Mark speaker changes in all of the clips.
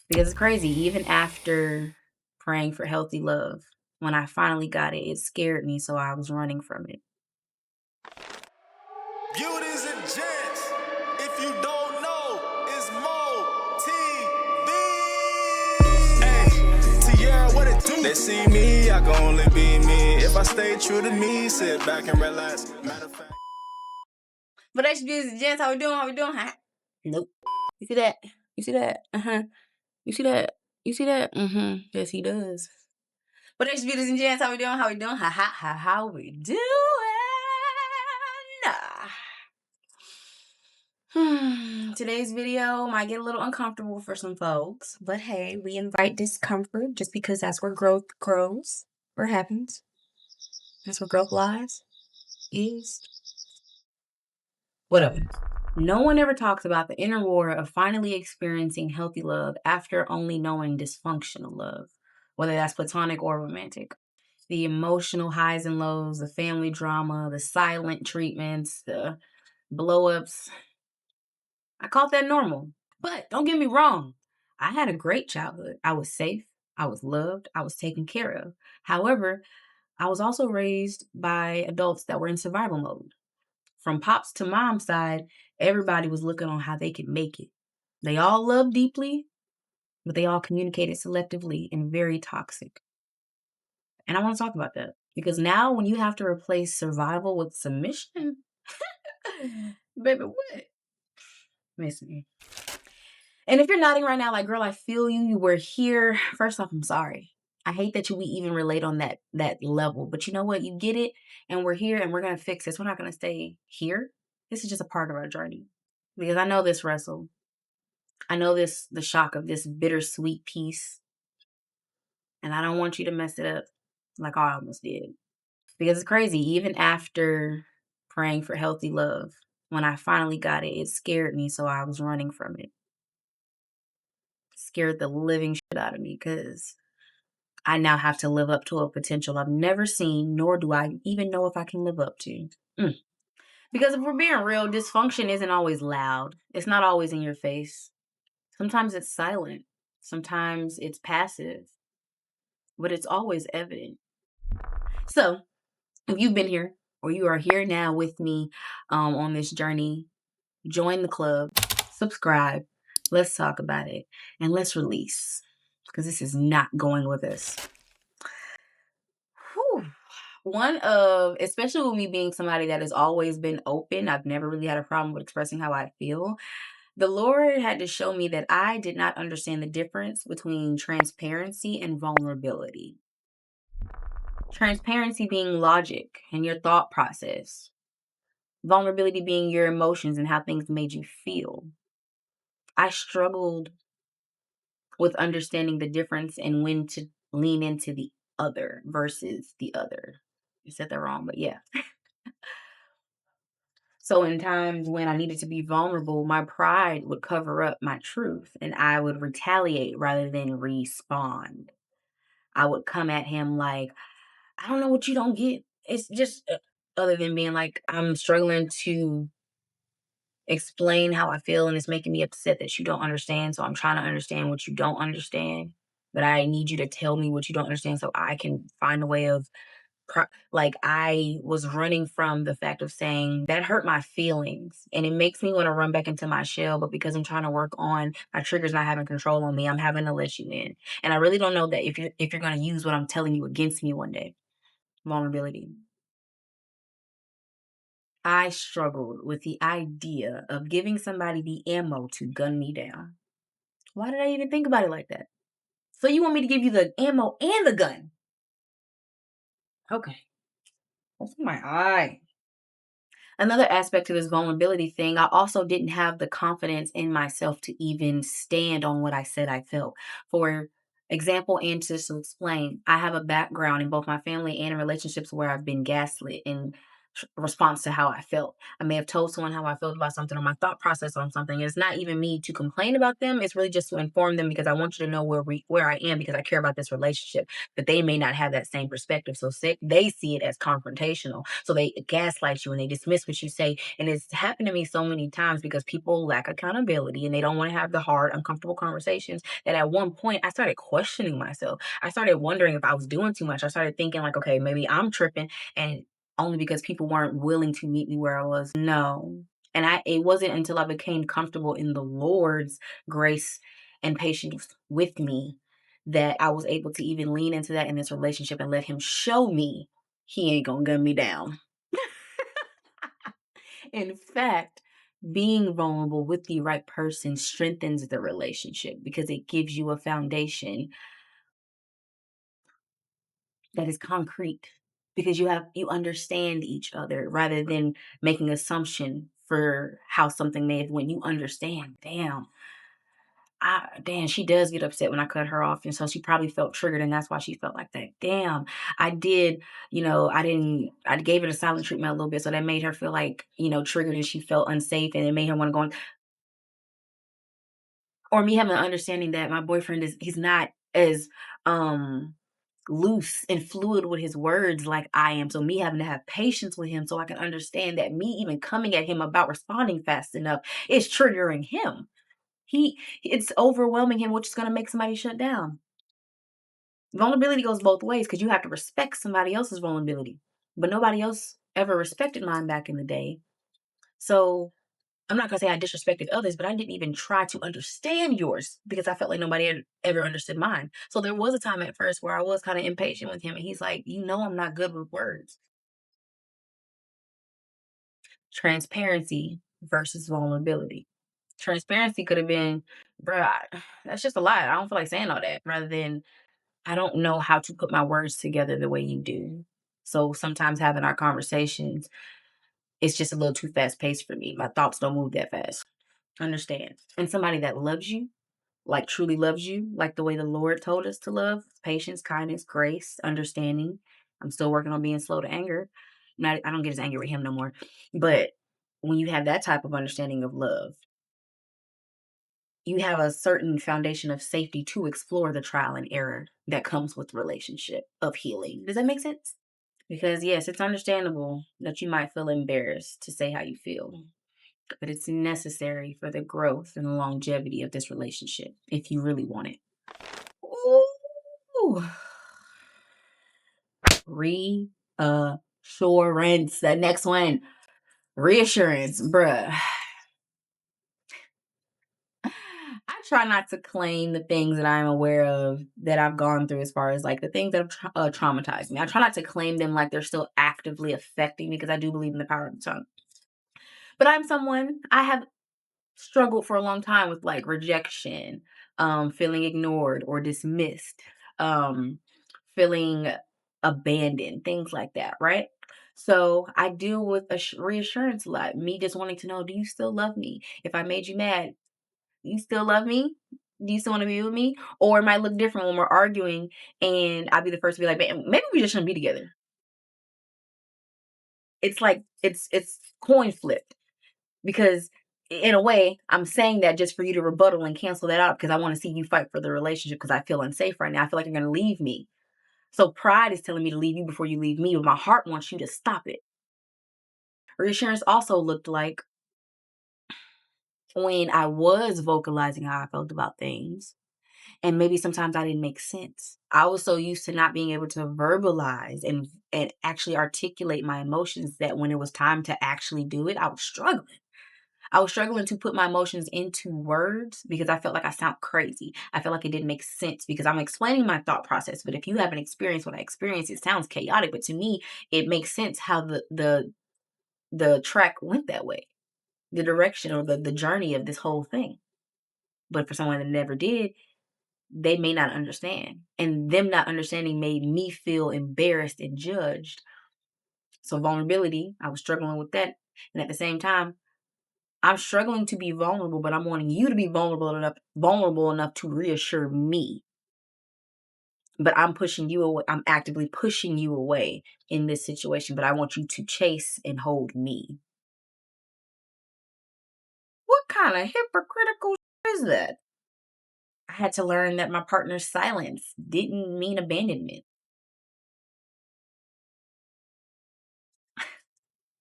Speaker 1: Because it's crazy, even after praying for healthy love, when I finally got it, it scared me, so I was running from it.
Speaker 2: Beauties and Gents, if you don't know, it's MoTV. Hey, Tierra, what it do? They see me, I can only be me. If I stay true to me, sit back and relax. Matter of fact.
Speaker 1: But that's Beauties and Gents. How we doing? How we doing? Huh? Nope. You see that? You see that? You see that? You see that? Yes, he does. But that's Beauties and Gents. How we doing? How we doing? How we doing? Today's video might get a little uncomfortable for some folks, but hey, we invite discomfort just because that's where growth grows or happens. That's where growth lies, is. Whatever. No one ever talks about the inner war of finally experiencing healthy love after only knowing dysfunctional love, whether that's platonic or romantic. The emotional highs and lows, the family drama, the silent treatments, the blow ups. I called that normal. But don't get me wrong, I had a great childhood. I was safe, I was loved, I was taken care of. However, I was also raised by adults that were in survival mode. From pops to mom's side, everybody was looking on how they could make it. They all loved deeply, but they all communicated selectively and very toxic. And I want to talk about that because now when you have to replace survival with submission, baby, what? Miss me. And if you're nodding right now, like, girl, I feel you. You were here. First off, I'm sorry. I hate that we even relate on that level. But you know what? You get it, and we're here, and we're gonna fix this. We're not gonna stay here. This is just a part of our journey. Because I know this wrestle. I know the shock of this bittersweet piece. And I don't want you to mess it up like I almost did. Because it's crazy. Even after praying for healthy love, when I finally got it, it scared me, so I was running from it. Scared the living shit out of me because I now have to live up to a potential I've never seen, nor do I even know if I can live up to. Because if we're being real, dysfunction isn't always loud. It's not always in your face. Sometimes it's silent. Sometimes it's passive, but it's always evident. So if you've been here or you are here now with me on this journey, join the club, subscribe, let's talk about it, and let's release because this is not going with us. Whew. One of, especially with me being somebody that has always been open, I've never really had a problem with expressing how I feel. The Lord had to show me that I did not understand the difference between transparency and vulnerability. Transparency being logic and your thought process, vulnerability being your emotions and how things made you feel. I struggled with understanding the difference and when to lean into the other versus the other. I said that wrong, but yeah. So in times when I needed to be vulnerable, my pride would cover up my truth and I would retaliate rather than respond. I would come at him like, I don't know what you don't get. It's just other than being like, I'm struggling to explain how I feel and it's making me upset that you don't understand. So I'm trying to understand what you don't understand. But I need you to tell me what you don't understand so I can find a way of like I was running from the fact of saying that hurt my feelings and it makes me want to run back into my shell, but because I'm trying to work on my triggers not having control on me, I'm having to let you in. And I really don't know that if you're going to use what I'm telling you against me one day. Vulnerability. I struggled with the idea of giving somebody the ammo to gun me down. Why did I even think about it like that? So you want me to give you the ammo and the gun? Okay. That's my eye. Another aspect to this vulnerability thing, I also didn't have the confidence in myself to even stand on what I said I felt. For example, and just to explain, I have a background in both my family and in relationships where I've been gaslit and response to how I felt. I may have told someone how I felt about something or my thought process on something. It's not even me to complain about them. It's really just to inform them because I want you to know where I am because I care about this relationship. But they may not have that same perspective. So they see it as confrontational. So they gaslight you and they dismiss what you say. And it's happened to me so many times because people lack accountability and they don't want to have the hard, uncomfortable conversations that at one point I started questioning myself. I started wondering if I was doing too much. I started thinking like, okay, maybe I'm tripping and only because people weren't willing to meet me where I was. No. And it wasn't until I became comfortable in the Lord's grace and patience with me that I was able to even lean into that in this relationship and let him show me he ain't gonna gun me down. In fact, being vulnerable with the right person strengthens the relationship because it gives you a foundation that is concrete because you understand each other rather than making assumption for how something may have went. You understand, damn, she does get upset when I cut her off, and so she probably felt triggered, and that's why she felt like that. Damn, I did, I gave it a silent treatment a little bit, so that made her feel like, triggered, and she felt unsafe, and it made her want to go on. Or me having an understanding that my boyfriend he's not as loose and fluid with his words like I am. So me having to have patience with him so I can understand that me even coming at him about responding fast enough is triggering him. It's overwhelming him, which is gonna make somebody shut down. Vulnerability goes both ways because you have to respect somebody else's vulnerability. But nobody else ever respected mine back in the day. So I'm not gonna say I disrespected others, but I didn't even try to understand yours because I felt like nobody had ever understood mine. So there was a time at first where I was kind of impatient with him, and he's like, I'm not good with words. Transparency versus vulnerability. Transparency could have been, bruh, that's just a lie. I don't feel like saying all that. Rather than, I don't know how to put my words together the way you do. So sometimes having our conversations, it's just a little too fast paced for me. My thoughts don't move that fast. Understand. And somebody that loves you, like truly loves you, like the way the Lord told us to love, patience, kindness, grace, understanding. I'm still working on being slow to anger. Not I don't get as angry with him no more. But when you have that type of understanding of love, you have a certain foundation of safety to explore the trial and error that comes with relationship of healing. Does that make sense? Because yes, it's understandable that you might feel embarrassed to say how you feel, but it's necessary for the growth and the longevity of this relationship if you really want it. Ooh. Reassurance. The next one. Reassurance, bruh. I try not to claim the things that I'm aware of that I've gone through as far as like the things that have traumatized me. I try not to claim them like they're still actively affecting me because I do believe in the power of the tongue. But I have struggled for a long time with like rejection, feeling ignored or dismissed, um, feeling abandoned, things like that, right? So I deal with reassurance a lot. Me just wanting to know, do you still love me? If I made you mad, you still love me? Do you still want to be with me? Or it might look different when we're arguing, and I'll be the first to be like, "Man, maybe we just shouldn't be together." It's like it's coin flipped because in a way, I'm saying that just for you to rebuttal and cancel that out because I want to see you fight for the relationship because I feel unsafe right now. I feel like you're going to leave me. So pride is telling me to leave you before you leave me, but my heart wants you to stop it. Reassurance also looked like when I was vocalizing how I felt about things, and maybe sometimes I didn't make sense. I was so used to not being able to verbalize and actually articulate my emotions that when it was time to actually do it, I was struggling. I was struggling to put my emotions into words because I felt like I sound crazy. I felt like it didn't make sense because I'm explaining my thought process. But if you haven't experienced what I experienced, it sounds chaotic. But to me, it makes sense how the track went that way, the direction or the journey of this whole thing. But for someone that never did, they may not understand. And them not understanding made me feel embarrassed and judged. So vulnerability, I was struggling with that. And at the same time, I'm struggling to be vulnerable, but I'm wanting you to be vulnerable enough to reassure me. but I'm pushing you away. I'm actively pushing you away in this situation, but I want you to chase and hold me. What kind of hypocritical is that? I had to learn that my partner's silence didn't mean abandonment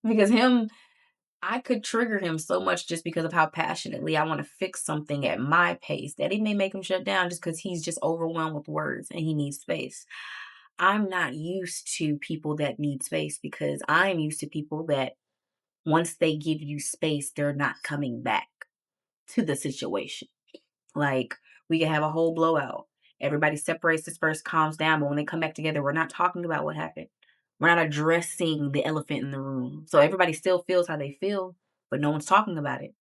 Speaker 1: because I could trigger him so much just because of how passionately I want to fix something at my pace that it may make him shut down just because he's just overwhelmed with words and he needs space. I'm not used to people that need space because I'm used to people that once they give you space, they're not coming back to the situation. Like, we can have a whole blowout. Everybody separates, disperse, calms down, but when they come back together, we're not talking about what happened. We're not addressing the elephant in the room. So everybody still feels how they feel, but no one's talking about it.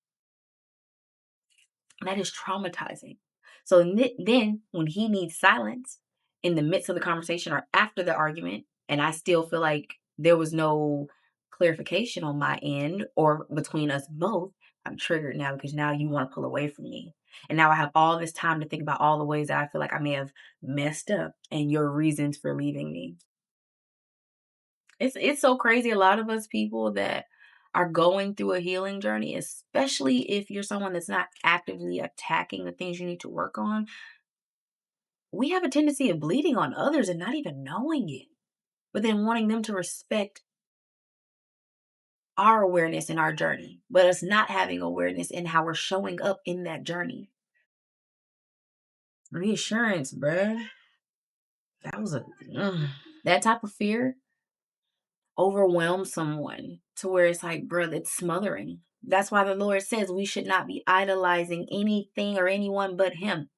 Speaker 1: And that is traumatizing. So then, when he needs silence in the midst of the conversation or after the argument, and I still feel like there was no clarification on my end or between us both, I'm triggered now because now you want to pull away from me. And now I have all this time to think about all the ways that I feel like I may have messed up and your reasons for leaving me. It's so crazy. A lot of us people that are going through a healing journey, especially if you're someone that's not actively attacking the things you need to work on, we have a tendency of bleeding on others and not even knowing it, but then wanting them to respect our awareness in our journey, but us not having awareness in how we're showing up in that journey. Reassurance, bruh. That was a that type of fear overwhelm someone to where it's like, bro, it's smothering. That's why the Lord says we should not be idolizing anything or anyone but Him.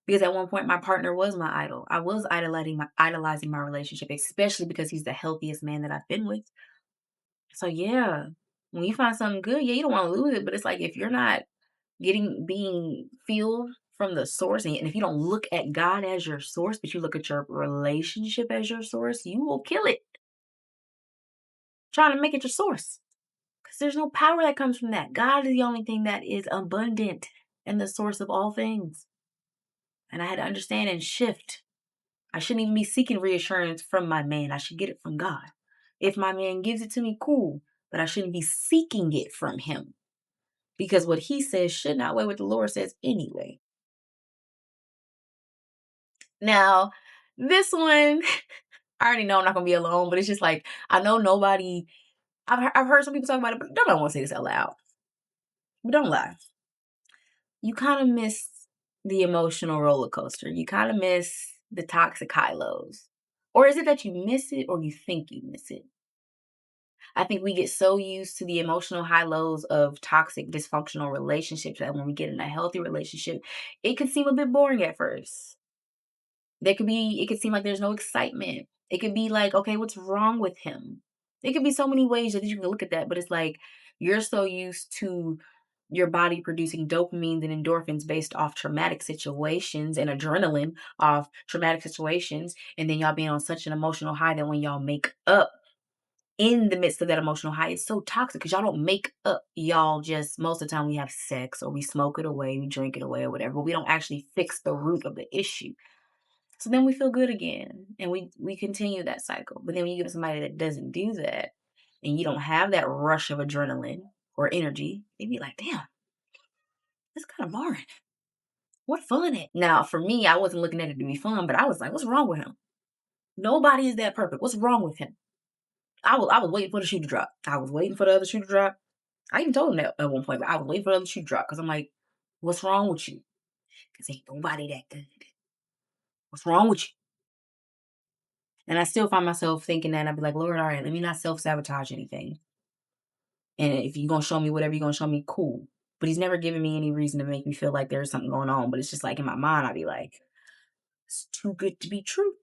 Speaker 1: Because at one point, my partner was my idol. I was idolizing my relationship, especially because he's the healthiest man that I've been with. So yeah, when you find something good, yeah, you don't want to lose it. But it's like if you're not being fueled from the source, and if you don't look at God as your source, but you look at your relationship as your source, you will kill it trying to make it your source. Because there's no power that comes from that. God is the only thing that is abundant and the source of all things. And I had to understand and shift. I shouldn't even be seeking reassurance from my man. I should get it from God. If my man gives it to me, cool. But I shouldn't be seeking it from him. Because what he says should not weigh what the Lord says anyway. Now, this one, I already know I'm not going to be alone, but it's just like, I know nobody, I've heard some people talk about it, but don't want to say this out loud. But don't lie. You kind of miss the emotional roller coaster. You kind of miss the toxic high lows. Or is it that you miss it or you think you miss it? I think we get so used to the emotional high lows of toxic, dysfunctional relationships that when we get in a healthy relationship, it can seem a bit boring at first. It could seem like there's no excitement. It could be like, okay, what's wrong with him? It could be so many ways that you can look at that, but it's like you're so used to your body producing dopamines and endorphins based off traumatic situations and adrenaline off traumatic situations. And then y'all being on such an emotional high that when y'all make up in the midst of that emotional high, it's so toxic because y'all don't make up. Y'all just, most of the time, we have sex or we smoke it away, we drink it away or whatever, but we don't actually fix the root of the issue. So then we feel good again and we continue that cycle. But then when you get with somebody that doesn't do that and you don't have that rush of adrenaline or energy, they be like, damn, it's kind of boring. What fun it. Now, for me, I wasn't looking at it to be fun, but I was like, what's wrong with him? Nobody is that perfect. What's wrong with him? I was waiting for the shoe to drop. I was waiting for the other shoe to drop. I even told him that at one point, but I was waiting for the other shoe to drop because I'm like, what's wrong with you? Because ain't nobody that good. What's wrong with you? And I still find myself thinking that, and I'd be like, Lord, all right, let me not self-sabotage anything. And if you're going to show me whatever you're going to show me, cool. But he's never given me any reason to make me feel like there's something going on. But it's just like in my mind, I'd be like, it's too good to be true.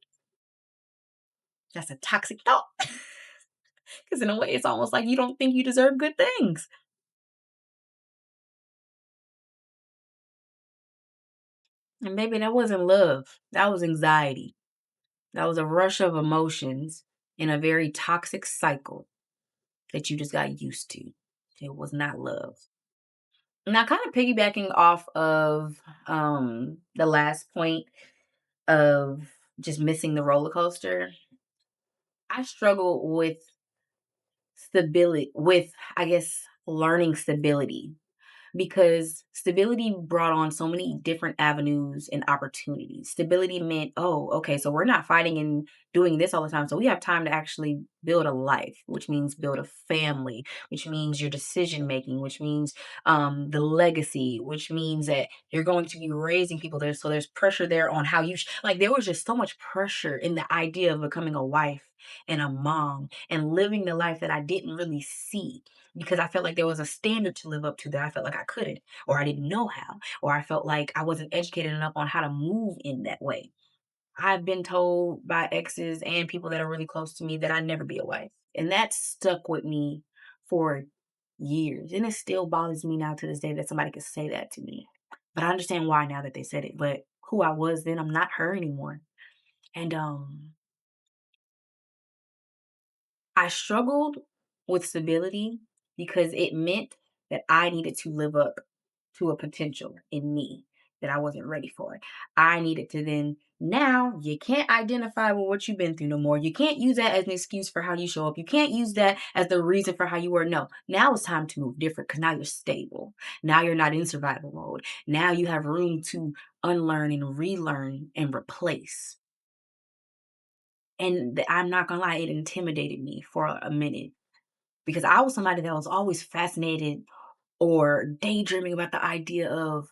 Speaker 1: That's a toxic thought. Because in a way, it's almost like you don't think you deserve good things. And maybe that wasn't love. That was anxiety. That was a rush of emotions in a very toxic cycle that you just got used to. It was not love. Now, kind of piggybacking off of the last point of just missing the roller coaster. I struggle with stability, with, I guess, learning stability, because stability brought on so many different avenues and opportunities. Stability meant, oh, okay, so we're not fighting and doing this all the time. So we have time to actually build a life, which means build a family, which means your decision making, which means the legacy, which means that you're going to be raising people there. So there's pressure there on how you, like, there was just so much pressure in the idea of becoming a wife and a mom and living the life that I didn't really see, because I felt like there was a standard to live up to that I felt like I couldn't, or I didn't know how, or I felt like I wasn't educated enough on how to move in that way. I've been told by exes and people that are really close to me that I'd never be a wife. And that stuck with me for years. And it still bothers me now to this day that somebody could say that to me. But I understand why now that they said it. But who I was then, I'm not her anymore. And I struggled with stability because it meant that I needed to live up to a potential in me that I wasn't ready for. I needed to then, now you can't identify with what you've been through no more. You can't use that as an excuse for how you show up. You can't use that as the reason for how you were. No, now it's time to move different because now you're stable. Now you're not in survival mode. Now you have room to unlearn and relearn and replace. And I'm not gonna lie, it intimidated me for a minute, because I was somebody that was always fascinated or daydreaming about the idea of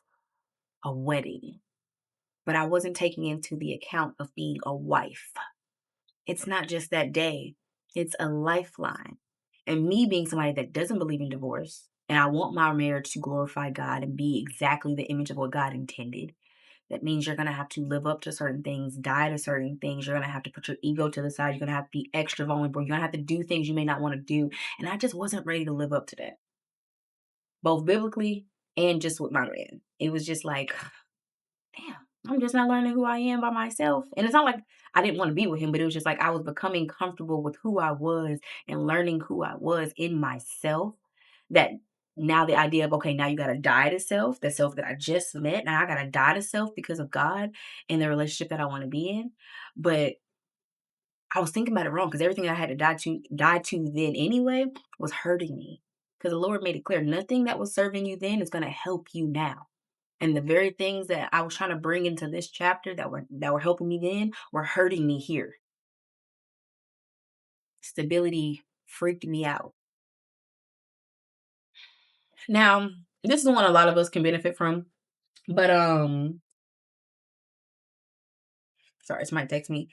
Speaker 1: a wedding, but I wasn't taking into the account of being a wife. It's not just that day, it's a lifeline. And me being somebody that doesn't believe in divorce, and I want my marriage to glorify God and be exactly the image of what God intended. That means you're going to have to live up to certain things, die to certain things. You're going to have to put your ego to the side. You're going to have to be extra vulnerable. You're going to have to do things you may not want to do. And I just wasn't ready to live up to that, both biblically and just with my man. It was just like, damn, I'm just not learning who I am by myself. And it's not like I didn't want to be with him, but it was just like I was becoming comfortable with who I was and learning who I was in myself. That now the idea of, okay, now you got to die to self, the self that I just met. Now I got to die to self because of God and the relationship that I want to be in. But I was thinking about it wrong, because everything I had to die to then anyway was hurting me. Because the Lord made it clear, nothing that was serving you then is going to help you now. And the very things that I was trying to bring into this chapter that were helping me then were hurting me here. Stability freaked me out. Now, this is the one a lot of us can benefit from. But sorry, somebody text me.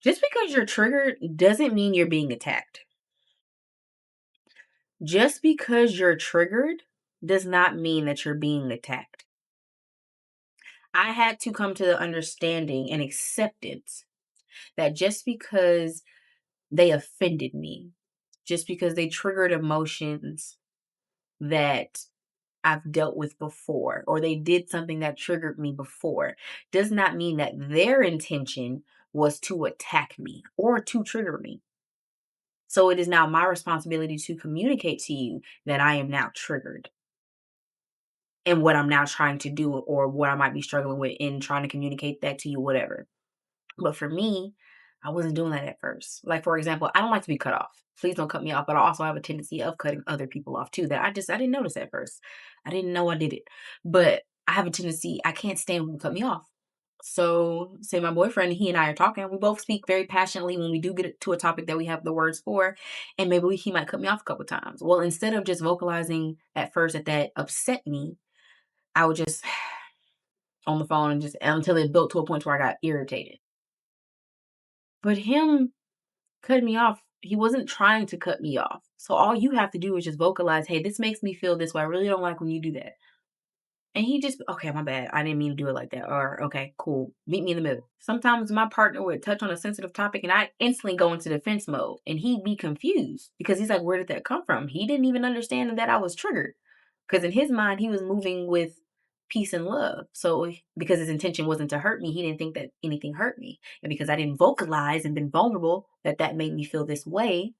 Speaker 1: Just because you're triggered doesn't mean you're being attacked. Just because you're triggered does not mean that you're being attacked. I had to come to the understanding and acceptance that just because they offended me, just because they triggered emotions that I've dealt with before, or they did something that triggered me before, does not mean that their intention was to attack me or to trigger me. So it is now my responsibility to communicate to you that I am now triggered, and what I'm now trying to do, or what I might be struggling with in trying to communicate that to you, whatever. But for me, I wasn't doing that at first. Like, for example, I don't like to be cut off. Please don't cut me off. But I also have a tendency of cutting other people off too, that I didn't notice at first. I didn't know I did it. But I have a tendency, I can't stand when you cut me off. So, say my boyfriend, he and I are talking. We both speak very passionately when we do get to a topic that we have the words for, and maybe he might cut me off a couple times. Well, instead of just vocalizing at first that upset me, I would just on the phone and just until it built to a point where I got irritated. But him cutting me off, he wasn't trying to cut me off. So all you have to do is just vocalize, hey, this makes me feel this way. I really don't like when you do that. And he just, okay, my bad. I didn't mean to do it like that. Or, okay, cool. Meet me in the middle. Sometimes my partner would touch on a sensitive topic and I instantly go into defense mode. And he'd be confused because he's like, where did that come from? He didn't even understand that I was triggered. Because in his mind, he was moving with peace and love. So because his intention wasn't to hurt me, he didn't think that anything hurt me. And because I didn't vocalize and been vulnerable, that made me feel this way,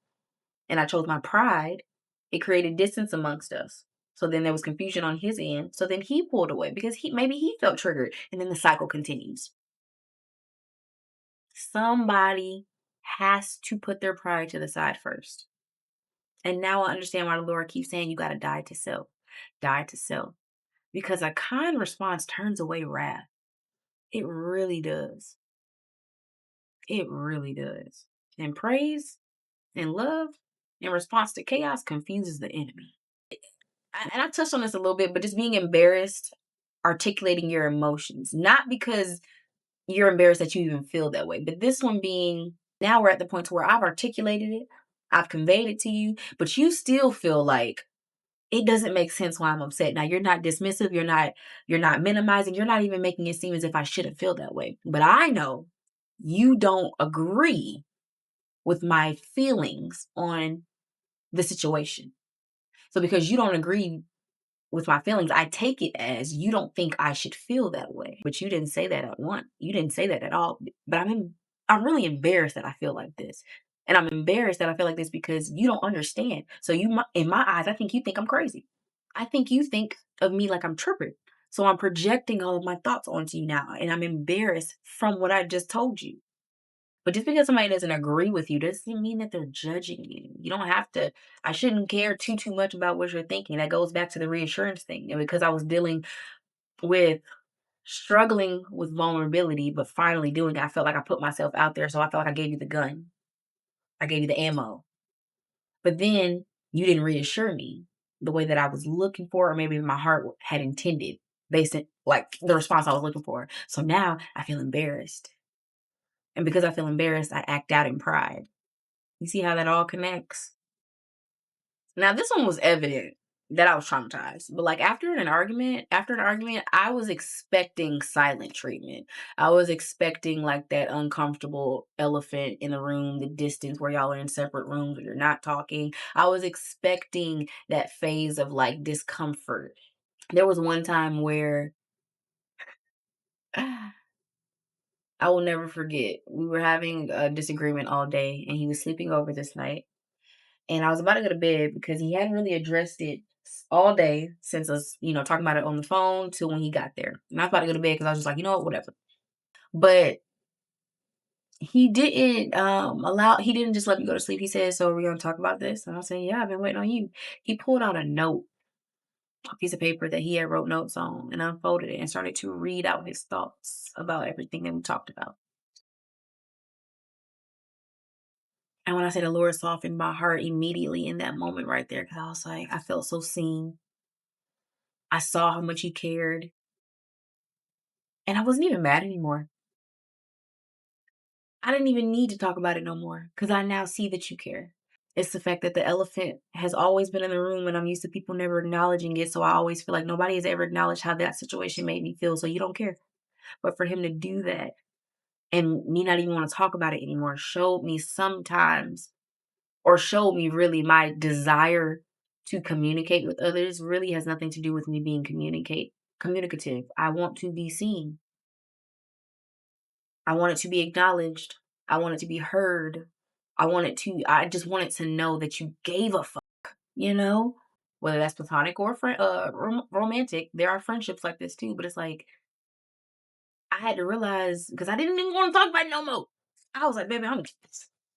Speaker 1: and I chose my pride, it created distance amongst us. So then there was confusion on his end. So then he pulled away because he felt triggered, and then the cycle continues. Somebody has to put their pride to the side first. And now I understand why the Lord keeps saying you got to die to self. Die to self. Because a kind response turns away wrath. It really does. It really does. And praise and love in response to chaos confuses the enemy. And I touched on this a little bit, but just being embarrassed, articulating your emotions, not because you're embarrassed that you even feel that way, but this one being now we're at the point to where I've articulated it, I've conveyed it to you, but you still feel like it doesn't make sense why I'm upset. Now you're not dismissive, you're not minimizing, you're not even making it seem as if I shouldn't feel that way. But I know you don't agree with my feelings on the situation. So because you don't agree with my feelings, I take it as you don't think I should feel that way. But you didn't say that at once. You didn't say that at all. But I'm really embarrassed that I feel like this. And I'm embarrassed that I feel like this because you don't understand. So in my eyes, I think you think I'm crazy. I think you think of me like I'm tripping. So I'm projecting all of my thoughts onto you now. And I'm embarrassed from what I just told you. But just because somebody doesn't agree with you doesn't mean that they're judging you. You don't have to. I shouldn't care too much about what you're thinking. That goes back to the reassurance thing. And because I was dealing with struggling with vulnerability, but finally doing it, I felt like I put myself out there. So I felt like I gave you the gun. I gave you the ammo. But then you didn't reassure me the way that I was looking for, or maybe my heart had intended, based on like the response I was looking for. So now I feel embarrassed. And because I feel embarrassed, I act out in pride. You see how that all connects? Now, this one was evident that I was traumatized, but like after an argument, I was expecting silent treatment. I was expecting like that uncomfortable elephant in the room, the distance where y'all are in separate rooms or you're not talking. I was expecting that phase of like discomfort. There was one time where I will never forget. We were having a disagreement all day and he was sleeping over this night. And I was about to go to bed because he hadn't really addressed it all day since us, talking about it on the phone till when he got there. And I was about to go to bed because I was just like, you know what, whatever. But he didn't just let me go to sleep. He said, so are we gonna talk about this? And I was saying, yeah, I've been waiting on you. He pulled out a piece of paper that he had wrote notes on and unfolded it and started to read out his thoughts about everything that we talked about. And when I say the Lord softened my heart immediately in that moment right there, because I was like, I felt so seen. I saw how much he cared. And I wasn't even mad anymore. I didn't even need to talk about it no more because I now see that you care. It's the fact that the elephant has always been in the room and I'm used to people never acknowledging it. So I always feel like nobody has ever acknowledged how that situation made me feel. So you don't care. But for him to do that and me not even want to talk about it anymore showed me sometimes, or showed me really my desire to communicate with others really has nothing to do with me being communicative. I want to be seen. I want it to be acknowledged. I want it to be heard. I just wanted to know that you gave a fuck, you know? Whether that's platonic or romantic. There are friendships like this too, but it's like, I had to realize, because I didn't even want to talk about it no more. I was like, baby,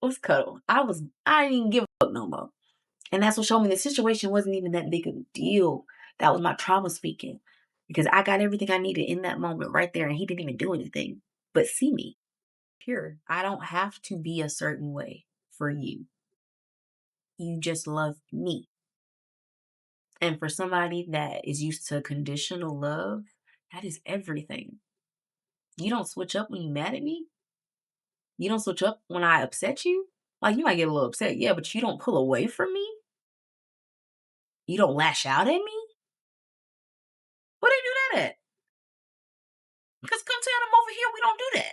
Speaker 1: let's cuddle. I didn't even give a fuck no more. And that's what showed me the situation wasn't even that big of a deal. That was my trauma speaking. Because I got everything I needed in that moment right there, and he didn't even do anything but see me. Pure. I don't have to be a certain way for you. You just love me. And for somebody that is used to conditional love, that is everything. You don't switch up when you mad at me. You don't switch up when I upset you. Like, you might get a little upset, yeah, but you don't pull away from me. You don't lash out at me. Where they do that at? Because come tell them over here we don't do that.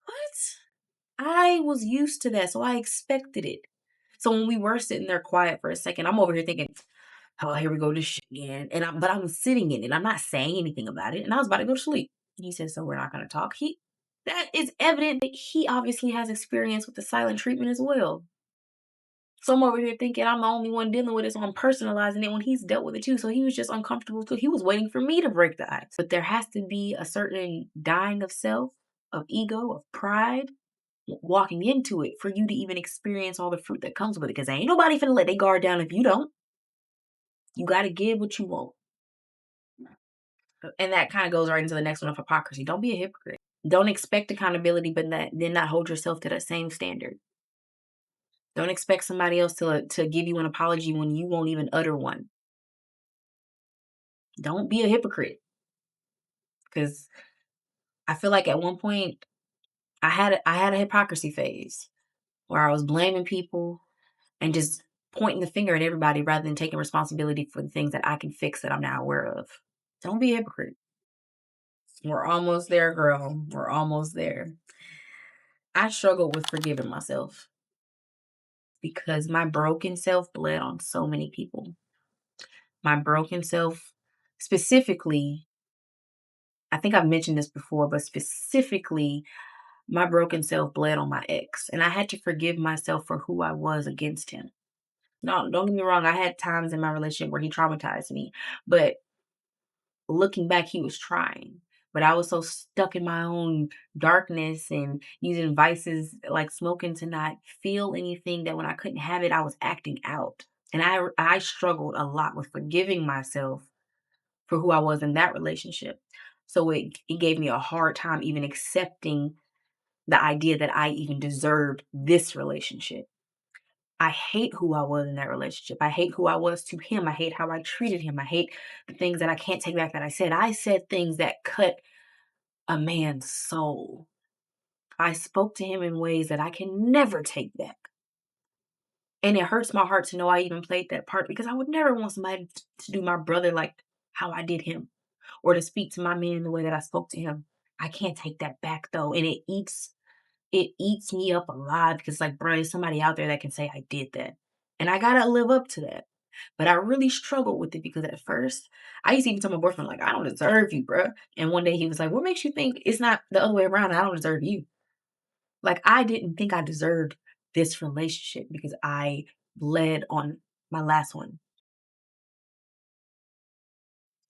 Speaker 1: What? I was used to that, so I expected it. So when we were sitting there quiet for a second, I'm over here thinking, oh, here we go, this shit again. But I'm sitting in it. I'm not saying anything about it. And I was about to go to sleep. He said, so we're not going to talk. That is evident that he obviously has experience with the silent treatment as well. So I'm over here thinking I'm the only one dealing with it, so I'm personalizing it when he's dealt with it too. So he was just uncomfortable too. He was waiting for me to break the ice. But there has to be a certain dying of self of ego, of pride, walking into it for you to even experience all the fruit that comes with it. Because ain't nobody finna let their guard down if you don't. You got to give what you want. And that kind of goes right into the next one of hypocrisy. Don't be a hypocrite. Don't expect accountability, but then not hold yourself to that same standard. Don't expect somebody else to give you an apology when you won't even utter one. Don't be a hypocrite. Because I feel like at one point I had a hypocrisy phase where I was blaming people and just pointing the finger at everybody rather than taking responsibility for the things that I can fix that I'm now aware of. Don't be a hypocrite. We're almost there, girl. We're almost there. I struggled with forgiving myself because my broken self bled on so many people. My broken self, specifically, I think I've mentioned this before, but specifically, my broken self bled on my ex, and I had to forgive myself for who I was against him. No, don't get me wrong. I had times in my relationship where he traumatized me, but looking back, he was trying. But I was so stuck in my own darkness and using vices like smoking to not feel anything that when I couldn't have it, I was acting out. And I struggled a lot with forgiving myself for who I was in that relationship. So it gave me a hard time even accepting the idea that I even deserved this relationship. I hate who I was in that relationship. I hate who I was to him. I hate how I treated him. I hate the things that I can't take back that I said. I said things that cut a man's soul. I spoke to him in ways that I can never take back. And it hurts my heart to know I even played that part because I would never want somebody to do my brother like how I did him or to speak to my man the way that I spoke to him. I can't take that back though. And it eats me up alive because like, bro, there's somebody out there that can say I did that. And I gotta live up to that. But I really struggled with it because at first, I used to even tell my boyfriend, like, I don't deserve you, bro. And one day he was like, what makes you think it's not the other way around? I don't deserve you. Like, I didn't think I deserved this relationship because I bled on my last one.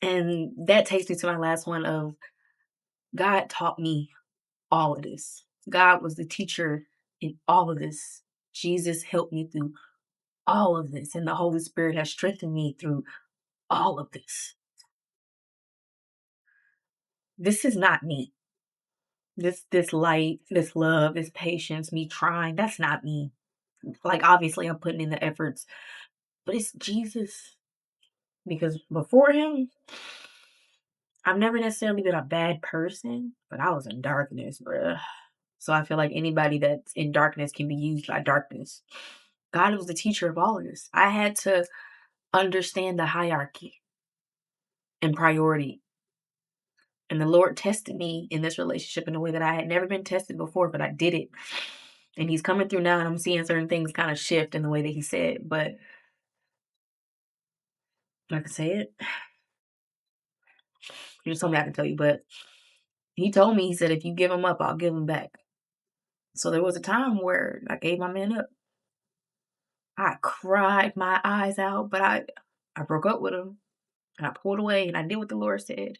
Speaker 1: And that takes me to my last one of God taught me all of this. God was the teacher in all of this. Jesus helped me through all of this. And the Holy Spirit has strengthened me through all of this. This is not me. This light, this love, this patience, me trying, that's not me. Like obviously I'm putting in the efforts, but it's Jesus. Because before him, I've never necessarily been a bad person, but I was in darkness, bruh. So I feel like anybody that's in darkness can be used by darkness. God was the teacher of all of this. I had to understand the hierarchy and priority. And the Lord tested me in this relationship in a way that I had never been tested before, but I did it. And he's coming through now, and I'm seeing certain things kind of shift in the way that he said. But I can say it. He just told me I can tell you, but he told me, he said, if you give him up, I'll give him back. So there was a time where I gave my man up. I cried my eyes out, but I broke up with him and I pulled away and I did what the Lord said.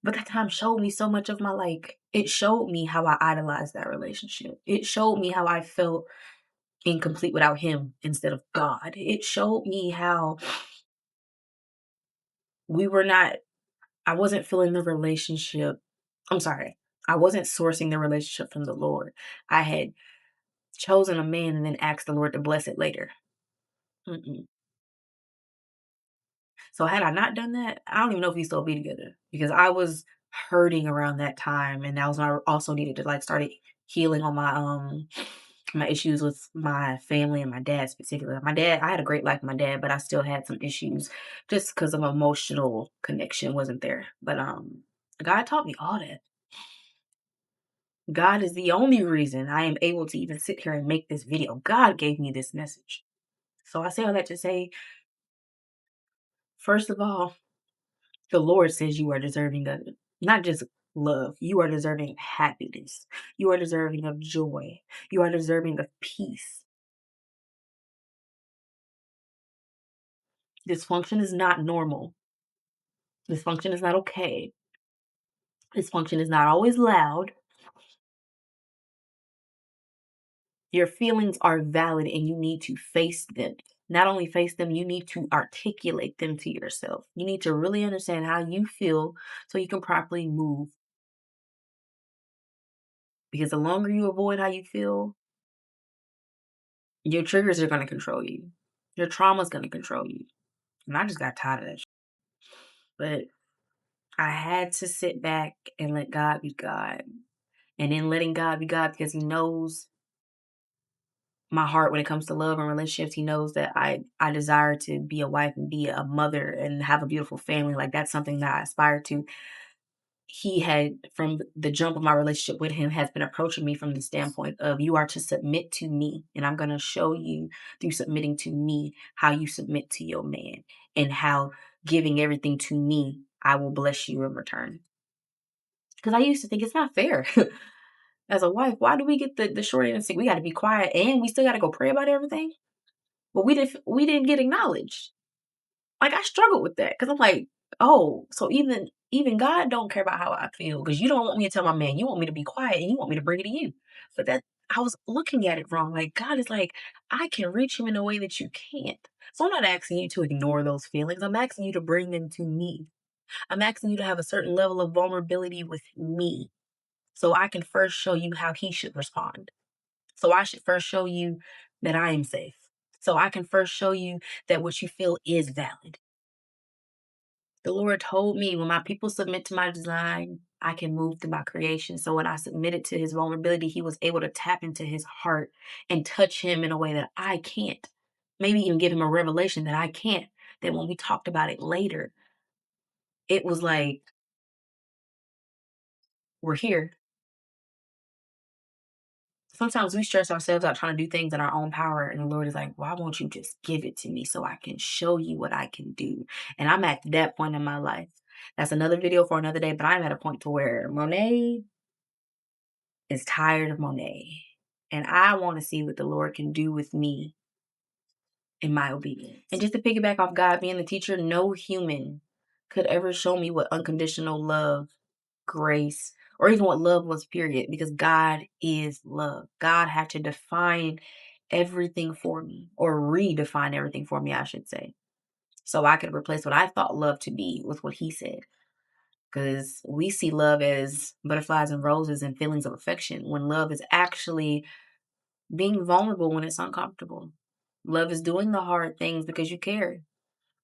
Speaker 1: But that time showed me so much of my like, it showed me how I idolized that relationship. It showed me how I felt incomplete without him instead of God. It showed me how we were not, I wasn't feeling the relationship. I'm sorry. I wasn't sourcing the relationship from the Lord. I had chosen a man and then asked the Lord to bless it later. Mm-mm. So had I not done that, I don't even know if we still be together because I was hurting around that time, and that was when I also needed to like start healing on my issues with my family and my dad specifically. My dad, I had a great life with my dad, but I still had some issues just because of emotional connection wasn't there. But God taught me all that. God is the only reason I am able to even sit here and make this video. God gave me this message. So I say all that to say, first of all, the Lord says you are deserving of it. Not just love. You are deserving of happiness. You are deserving of joy. You are deserving of peace. Dysfunction is not normal. Dysfunction is not okay. Dysfunction is not always loud. Your feelings are valid and you need to face them. Not only face them, you need to articulate them to yourself. You need to really understand how you feel so you can properly move. Because the longer you avoid how you feel, your triggers are going to control you. Your trauma is going to control you. And I just got tired of that shit. But I had to sit back and let God be God. And then letting God be God because He knows my heart when it comes to love and relationships. He knows that I desire to be a wife and be a mother and have a beautiful family. Like that's something that I aspire to. He had, from the jump of my relationship with him, has been approaching me from the standpoint of you are to submit to me, and I'm going to show you through submitting to me how you submit to your man, and how giving everything to me I will bless you in return. Because I used to think it's not fair. As a wife, why do we get the short end of the stick? We got to be quiet and we still got to go pray about everything. But we didn't get acknowledged. Like I struggled with that because I'm like, oh, so even God don't care about how I feel because you don't want me to tell my man. You want me to be quiet and you want me to bring it to you. But that I was looking at it wrong. Like God is like, I can reach him in a way that you can't. So I'm not asking you to ignore those feelings. I'm asking you to bring them to me. I'm asking you to have a certain level of vulnerability with me so I can first show you how he should respond. So I should first show you that I am safe. So I can first show you that what you feel is valid. The Lord told me when my people submit to my design, I can move through my creation. So when I submitted to his vulnerability, he was able to tap into his heart and touch him in a way that I can't. Maybe even give him a revelation that I can't. That when we talked about it later, it was like, we're here. Sometimes we stress ourselves out trying to do things in our own power, and the Lord is like, why won't you just give it to me so I can show you what I can do? And I'm at that point in my life. That's another video for another day, but I'm at a point to where Monet is tired of Monet. And I want to see what the Lord can do with me in my obedience. And just to piggyback off God being the teacher, no human could ever show me what unconditional love, grace, or even what love was, period, because God is love. God had to define everything for me, or redefine everything for me, I should say. So I could replace what I thought love to be with what he said. Because we see love as butterflies and roses and feelings of affection, when love is actually being vulnerable when it's uncomfortable. Love is doing the hard things because you care.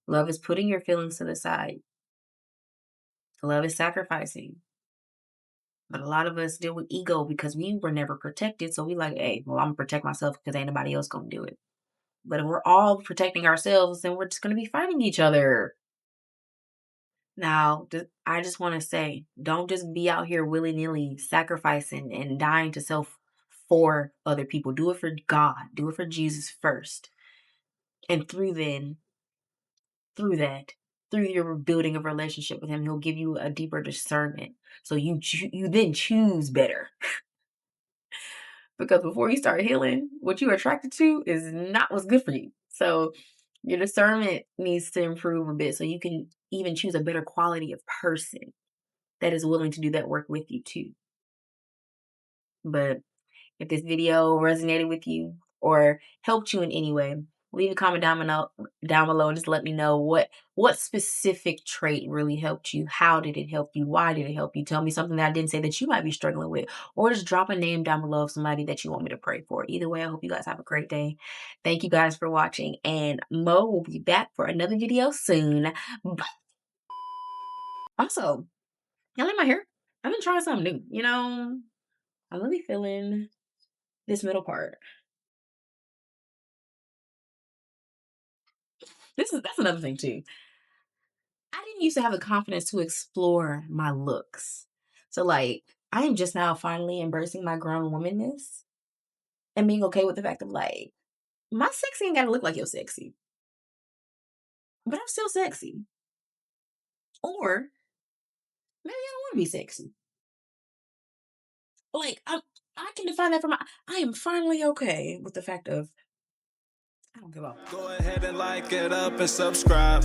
Speaker 1: Love is putting your feelings to the side. Love is sacrificing. But a lot of us deal with ego because we were never protected. So we like, hey, well, I'm going to protect myself because ain't nobody else going to do it. But if we're all protecting ourselves, then we're just going to be fighting each other. Now, I just want to say, don't just be out here willy-nilly sacrificing and dying to self for other people. Do it for God. Do it for Jesus first. And through that, through your building a relationship with him, he'll give you a deeper discernment. So you then choose better. Because before you start healing, what you're attracted to is not what's good for you. So your discernment needs to improve a bit so you can even choose a better quality of person that is willing to do that work with you too. But if this video resonated with you or helped you in any way, leave a comment down below and just let me know what specific trait really helped you. How did it help you? Why did it help you? Tell me something that I didn't say that you might be struggling with, or just drop a name down below of somebody that you want me to pray for. Either way, I hope you guys have a great day. Thank you guys for watching, and Mo will be back for another video soon. Bye. Also, I like my hair. I've been trying something new. I'm really feeling this middle part. That's another thing too. I didn't used to have the confidence to explore my looks. So like I am just now finally embracing my grown womanness and being okay with the fact of like my sexy ain't gotta look like your sexy. But I'm still sexy. Or maybe I don't want to be sexy. Like I can define that for I am finally okay with the fact of I don't give up.
Speaker 2: Go ahead and like it up and subscribe.